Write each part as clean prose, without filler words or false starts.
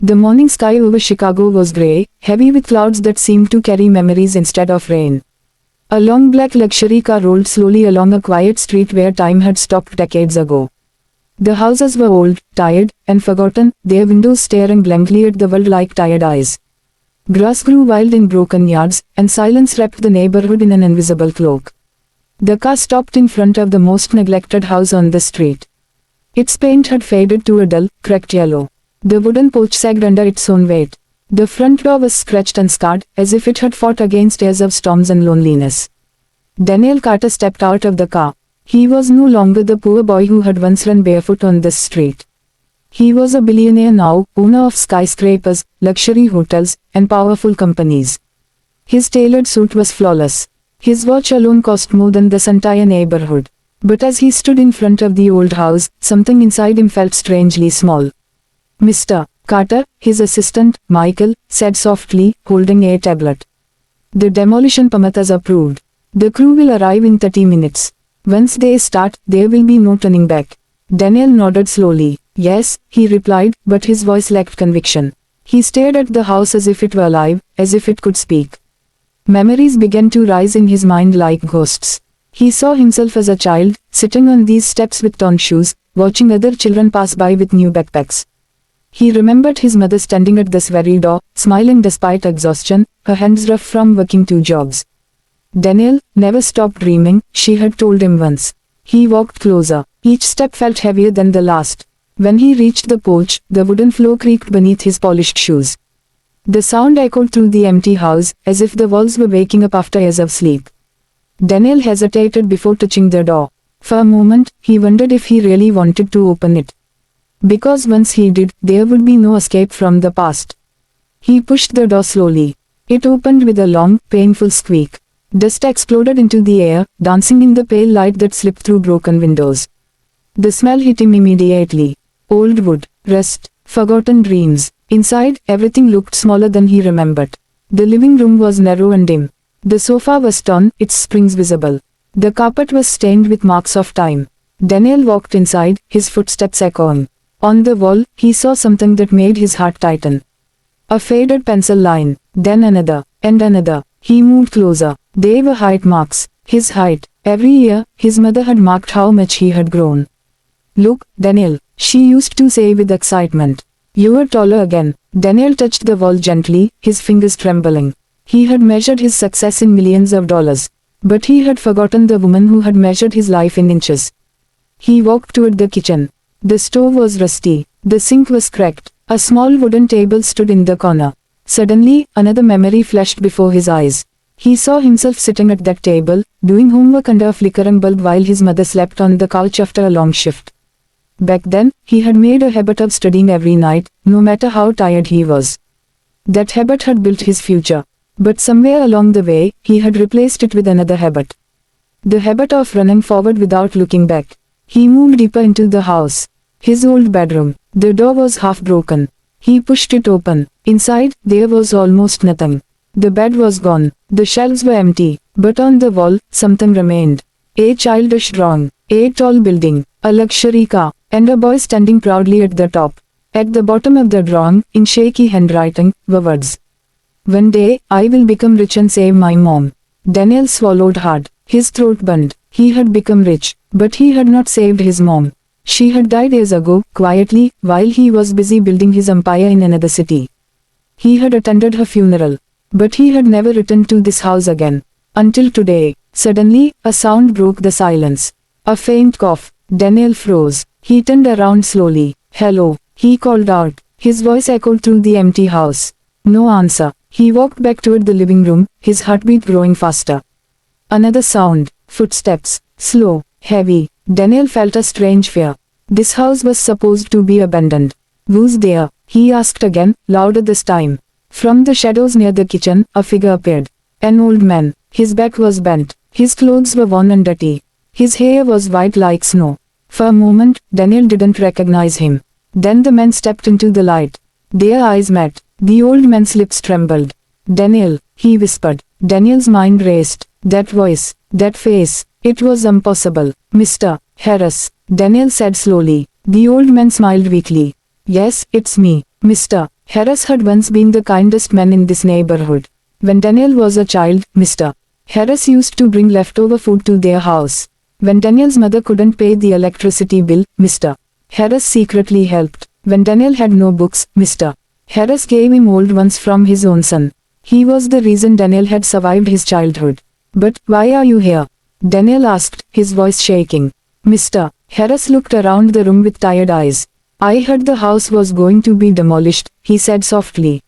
The morning sky over Chicago was gray, heavy with clouds that seemed to carry memories instead of rain. A long black luxury car rolled slowly along a quiet street where time had stopped decades ago. The houses were old, tired, and forgotten, their windows staring blankly at the world like tired eyes. Grass grew wild in broken yards, and silence wrapped the neighborhood in an invisible cloak. The car stopped in front of the most neglected house on the street. Its paint had faded to a dull, cracked yellow. The wooden porch sagged under its own weight. The front door was scratched and scarred, as if it had fought against years of storms and loneliness. Daniel Carter stepped out of the car. He was no longer the poor boy who had once run barefoot on this street. He was a billionaire now, owner of skyscrapers, luxury hotels, and powerful companies. His tailored suit was flawless. His watch alone cost more than this entire neighborhood. But as he stood in front of the old house, something inside him felt strangely small. "Mr. Carter," his assistant, Michael, said softly, holding a tablet. "The demolition permit is approved. The crew will arrive in 30 minutes. Once they start, there will be no turning back." Daniel nodded slowly. "Yes," he replied, but his voice lacked conviction. He stared at the house as if it were alive, as if it could speak. Memories began to rise in his mind like ghosts. He saw himself as a child, sitting on these steps with torn shoes, watching other children pass by with new backpacks. He remembered his mother standing at this very door, smiling despite exhaustion, her hands rough from working 2 jobs. "Daniel, never stop dreaming," she had told him once. He walked closer. Each step felt heavier than the last. When he reached the porch, the wooden floor creaked beneath his polished shoes. The sound echoed through the empty house, as if the walls were waking up after years of sleep. Daniel hesitated before touching the door. For a moment, he wondered if he really wanted to open it. Because once he did, there would be no escape from the past. He pushed the door slowly. It opened with a long, painful squeak. Dust exploded into the air, dancing in the pale light that slipped through broken windows. The smell hit him immediately. Old wood, rust, forgotten dreams. Inside, everything looked smaller than he remembered. The living room was narrow and dim. The sofa was torn, its springs visible. The carpet was stained with marks of time. Daniel walked inside, his footsteps echoing. On the wall, he saw something that made his heart tighten. A faded pencil line, then another, and another. He moved closer. They were height marks. His height. Every year, his mother had marked how much he had grown. "Look, Daniel," she used to say with excitement. "You are taller again." Daniel touched the wall gently, his fingers trembling. He had measured his success in millions of dollars. But he had forgotten the woman who had measured his life in inches. He walked toward the kitchen. The stove was rusty. The sink was cracked. A small wooden table stood in the corner. Suddenly, another memory flashed before his eyes. He saw himself sitting at that table, doing homework under a flickering bulb while his mother slept on the couch after a long shift. Back then, he had made a habit of studying every night, no matter how tired he was. That habit had built his future. But somewhere along the way, he had replaced it with another habit. The habit of running forward without looking back. He moved deeper into the house. His old bedroom. The door was half broken. He pushed it open. Inside, there was almost nothing. The bed was gone. The shelves were empty. But on the wall, something remained. A childish drawing. A tall building. A luxury car. And a boy standing proudly at the top. At the bottom of the drawing, in shaky handwriting, were words. "One day, I will become rich and save my mom." Daniel swallowed hard. His throat burned. He had become rich. But he had not saved his mom. She had died years ago, quietly, while he was busy building his empire in another city. He had attended her funeral. But he had never returned to this house again. Until today. Suddenly, a sound broke the silence. A faint cough. Daniel froze. He turned around slowly. "Hello," he called out. His voice echoed through the empty house. No answer. He walked back toward the living room, his heartbeat growing faster. Another sound. Footsteps. Slow, heavy. Daniel felt a strange fear. This house was supposed to be abandoned. "Who's there?" he asked again, louder this time. From the shadows near the kitchen, a figure appeared. An old man. His back was bent. His clothes were worn and dirty. His hair was white like snow. For a moment, Daniel didn't recognize him. Then the man stepped into the light. Their eyes met. The old man's lips trembled. "Daniel," he whispered. Daniel's mind raced. That voice, that face, it was impossible. "Mr. Harris," Daniel said slowly. The old man smiled weakly. "Yes, it's me. Mr. Harris had once been the kindest man in this neighborhood. When Daniel was a child, Mr. Harris used to bring leftover food to their house. When Daniel's mother couldn't pay the electricity bill, Mr. Harris secretly helped. When Daniel had no books, Mr. Harris gave him old ones from his own son. He was the reason Daniel had survived his childhood. But why are you here? Daniel asked, his voice shaking. Mr. Harris looked around the room with tired eyes. I heard the house was going to be demolished, he said softly.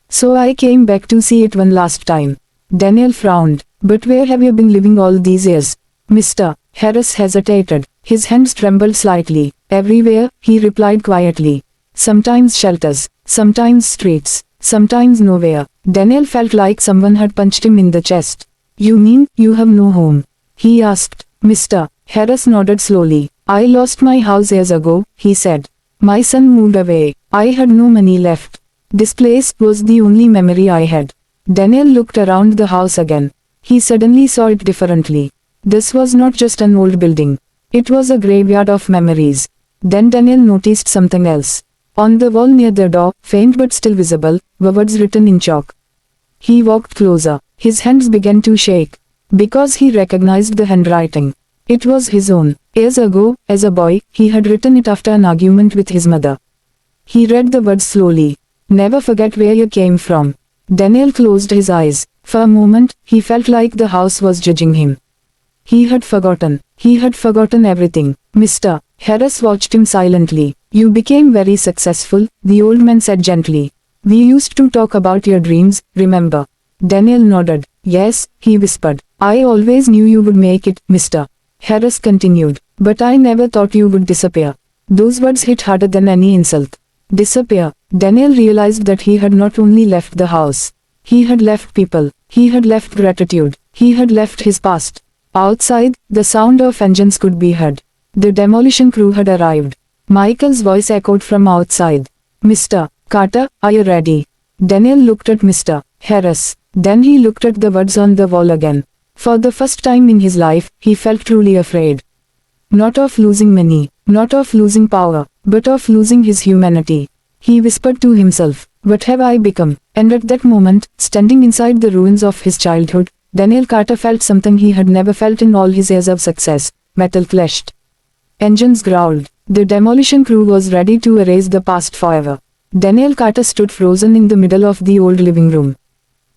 So I came back to see it one last time. Daniel frowned. But where have you been living all these years? Mr. Harris hesitated. His hands trembled slightly. Everywhere, he replied quietly. Sometimes shelters, sometimes streets, sometimes nowhere. Daniel felt like someone had punched him in the chest. You mean, you have no home? He asked. Mr. Harris nodded slowly. I lost my house years ago, he said. My son moved away. I had no money left. This place was the only memory I had. Daniel looked around the house again. He suddenly saw it differently. This was not just an old building. It was a graveyard of memories. Then Daniel noticed something else. On the wall near the door, faint but still visible, were words written in chalk. He walked closer. His hands began to shake. Because he recognized the handwriting. It was his own. Years ago, as a boy, he had written it after an argument with his mother. He read the words slowly. Never forget where you came from. Daniel closed his eyes. For a moment, he felt like the house was judging him. He had forgotten. He had forgotten everything. Mr. Harris watched him silently. You became very successful, the old man said gently. We used to talk about your dreams, remember? Daniel nodded. Yes, he whispered. I always knew you would make it, Mr. Harris continued. But I never thought you would disappear. Those words hit harder than any insult. Disappear. Daniel realized that he had not only left the house. He had left people. He had left gratitude. He had left his past. Outside, the sound of engines could be heard. The demolition crew had arrived. Michael's voice echoed from outside. Mr. Carter, are you ready? Daniel looked at Mr. Harris. Then he looked at the words on the wall again. For the first time in his life, he felt truly afraid. Not of losing money, not of losing power, but of losing his humanity. He whispered to himself, what have I become? And at that moment, standing inside the ruins of his childhood, Daniel Carter felt something he had never felt in all his years of success. Metal clashed. Engines growled. The demolition crew was ready to erase the past forever. Daniel Carter stood frozen in the middle of the old living room.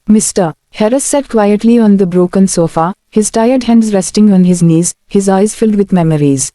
Mr. Harris sat quietly on the broken sofa, his tired hands resting on his knees, his eyes filled with memories.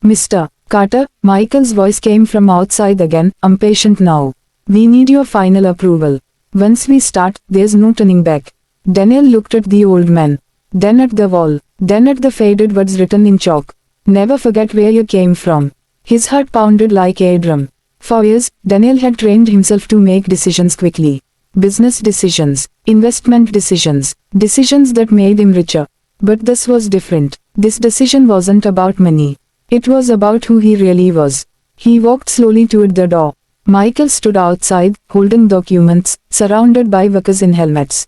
Mr. Carter, Michael's voice came from outside again, impatient now. We need your final approval. Once we start, there's no turning back. Daniel looked at the old man. Then at the wall. Then at the faded words written in chalk. Never forget where you came from. His heart pounded like a drum. For years, Daniel had trained himself to make decisions quickly. Business decisions, investment decisions, decisions that made him richer. But this was different. This decision wasn't about money. It was about who he really was. He walked slowly toward the door. Michael stood outside, holding documents, surrounded by workers in helmets.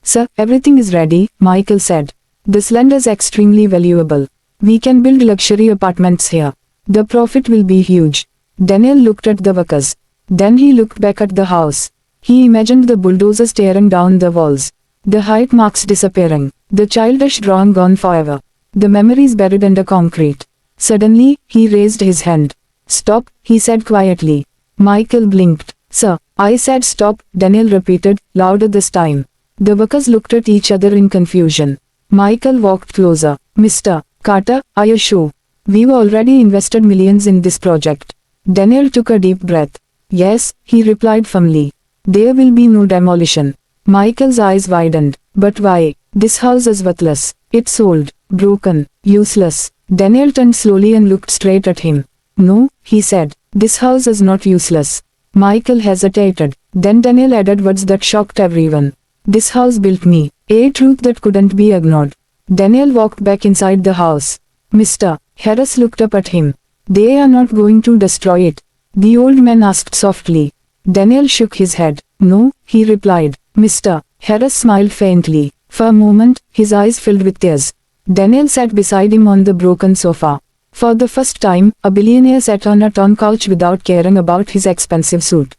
Sir, everything is ready, Michael said. This land is extremely valuable. We can build luxury apartments here. The profit will be huge. Daniel looked at the workers. Then he looked back at the house. He imagined the bulldozers tearing down the walls. The height marks disappearing. The childish drawing gone forever. The memories buried under concrete. Suddenly, he raised his hand. Stop, he said quietly. Michael blinked. Sir, I said stop, Daniel repeated, louder this time. The workers looked at each other in confusion. Michael walked closer. Mr. Carter, are you sure? We've already invested millions in this project. Daniel took a deep breath. Yes, he replied firmly. There will be no demolition. Michael's eyes widened. But why? This house is worthless. It's old, broken, useless. Daniel turned slowly and looked straight at him. No, he said. This house is not useless. Michael hesitated. Then Daniel added words that shocked everyone. This house built me. A truth that couldn't be ignored. Daniel walked back inside the house. Mr. Harris looked up at him. They are not going to destroy it. The old man asked softly. Daniel shook his head. No, he replied. Mr. Harris smiled faintly. For a moment, his eyes filled with tears. Daniel sat beside him on the broken sofa. For the first time, a billionaire sat on a torn couch without caring about his expensive suit.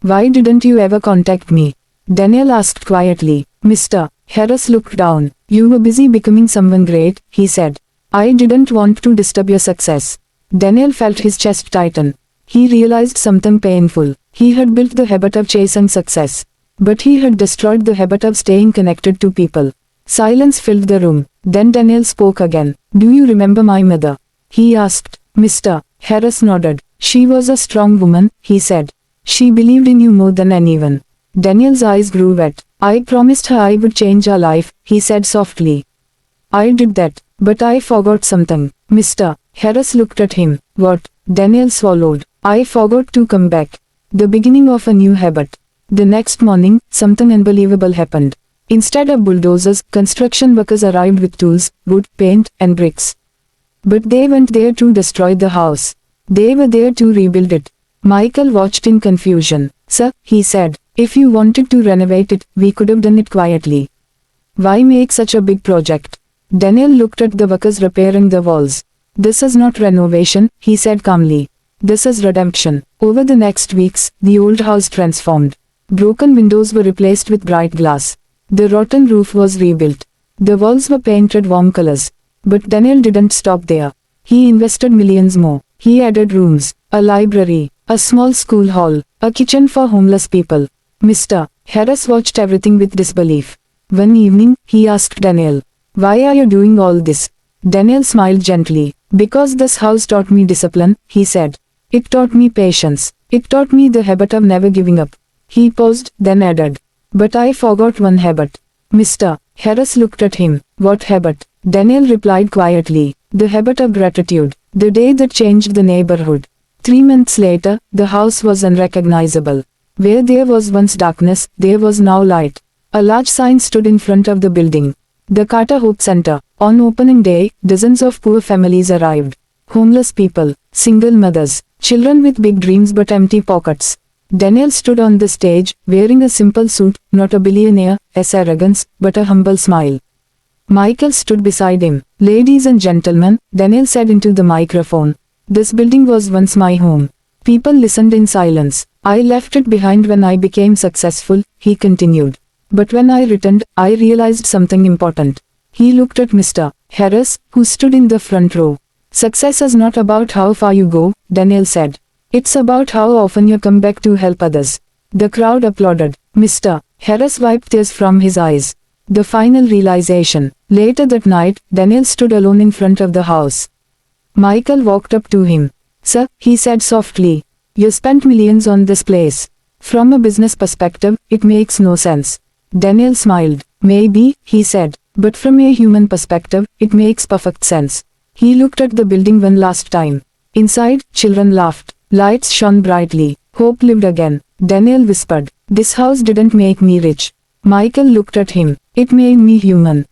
Why didn't you ever contact me? Daniel asked quietly. Mr. Harris looked down. You were busy becoming someone great, he said. I didn't want to disturb your success. Daniel felt his chest tighten. He realized something painful. He had built the habit of chasing success. But he had destroyed the habit of staying connected to people. Silence filled the room. Then Daniel spoke again. Do you remember my mother? He asked. Mr. Harris nodded. She was a strong woman, he said. She believed in you more than anyone. Daniel's eyes grew wet. I promised her I would change her life, he said softly. I did that, but I forgot something. Mr. Harris looked at him. What? Daniel swallowed. I forgot to come back. The beginning of a new habit. The next morning, something unbelievable happened. Instead of bulldozers, construction workers arrived with tools, wood, paint, and bricks. But they weren't there to destroy the house. They were there to rebuild it. Michael watched in confusion. Sir, he said, if you wanted to renovate it, we could have done it quietly. Why make such a big project? Daniel looked at the workers repairing the walls. This is not renovation, he said calmly. This is redemption. Over the next weeks, the old house transformed. Broken windows were replaced with bright glass. The rotten roof was rebuilt. The walls were painted warm colors. But Daniel didn't stop there. He invested millions more. He added rooms, a library, a small school hall, a kitchen for homeless people. Mr. Harris watched everything with disbelief. One evening, he asked Daniel, why are you doing all this? Daniel smiled gently. Because this house taught me discipline, he said. It taught me patience. It taught me the habit of never giving up. He paused, then added. But I forgot one habit. Mr. Harris looked at him. What habit? Daniel replied quietly. The habit of gratitude. The day that changed the neighborhood. 3 months later, the house was unrecognizable. Where there was once darkness, there was now light. A large sign stood in front of the building. The Carter Hope Center. On opening day, dozens of poor families arrived. Homeless people, single mothers, children with big dreams but empty pockets. Daniel stood on the stage, wearing a simple suit, not a billionaire's arrogance, but a humble smile. Michael stood beside him. Ladies and gentlemen, Daniel said into the microphone. This building was once my home. People listened in silence. I left it behind when I became successful, he continued. But when I returned, I realized something important. He looked at Mr. Harris, who stood in the front row. Success is not about how far you go, Daniel said. It's about how often you come back to help others. The crowd applauded. Mr. Harris wiped tears from his eyes. The final realization. Later that night, Daniel stood alone in front of the house. Michael walked up to him. Sir, he said softly. You spent millions on this place. From a business perspective, it makes no sense. Daniel smiled. Maybe, he said. But from a human perspective, it makes perfect sense. He looked at the building one last time. Inside, children laughed. Lights shone brightly. Hope lived again. Daniel whispered. This house didn't make me rich. Michael looked at him. It made me human.